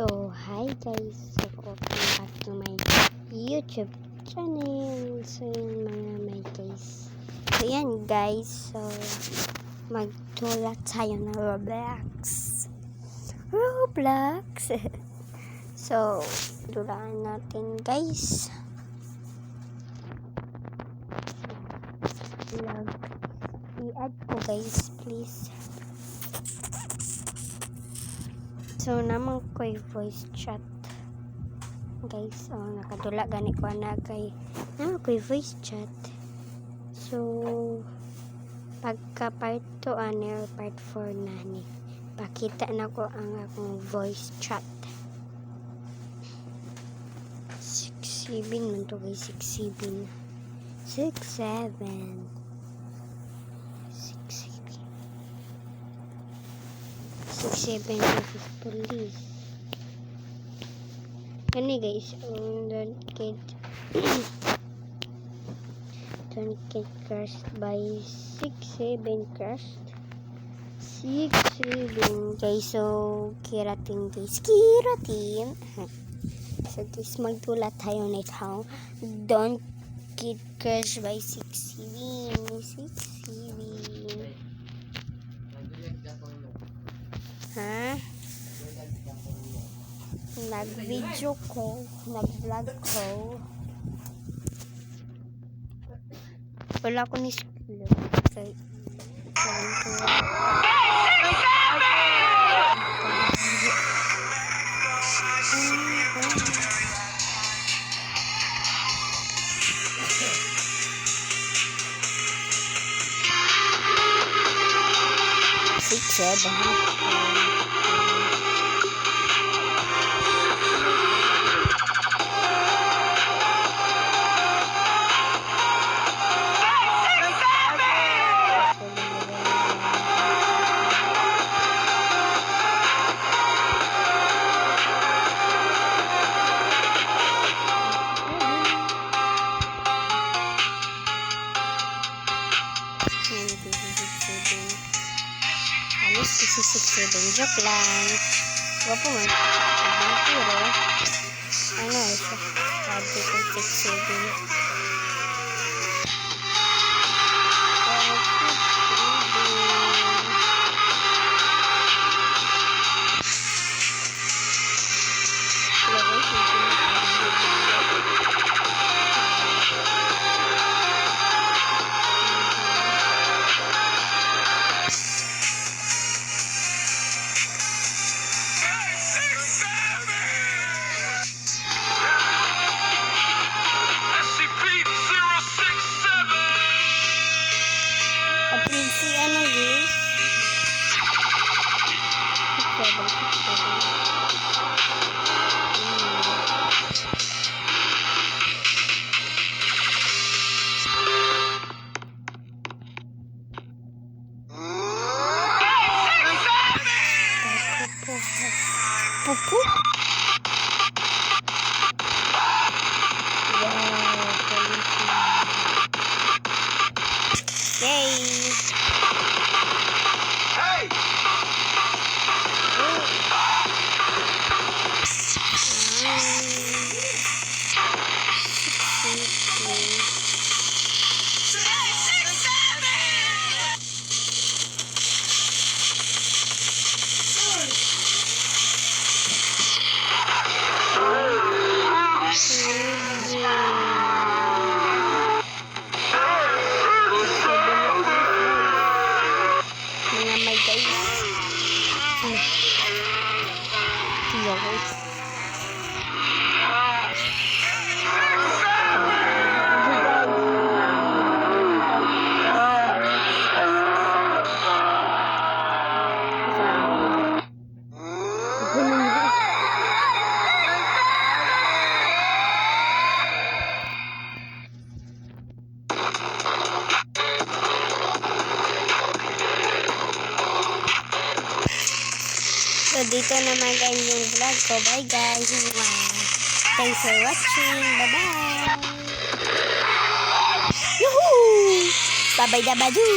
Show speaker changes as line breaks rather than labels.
So, hi guys. So, welcome back to my YouTube channel. So, yun mga guys. So, yan guys. So, magtula tayo ng Roblox. So, dulaan natin guys. I-add ko guys, please. So, naman ko voice chat. Guys, nakadula gani ko na kay naman ko voice chat. So, pagka part 2 or part 4 na ni, pakita na ko ang akong voice chat. 6-7 man to guys, 6-7. 6-7. 6-7 police. Kani guys, don't get crushed by 6-7 crushed. 6-7 guys, so kiratin guys, kiratin. So guys, magtula tayo nito. Don't get crushed by 6-7. 6-7. Ha? Nag-video ko, nag-vlog ko. Wala ko ni school. Okay. Alis kasi 6-7. Joke lang. Wapo man. Pero, ano ito? Sabi ko 6-7. Pupu. Yay! Hey! So, dito naman guys yung vlog ko. Bye guys. Thanks for watching. Bye-bye. Yuhuu! Bye-bye, dabadu!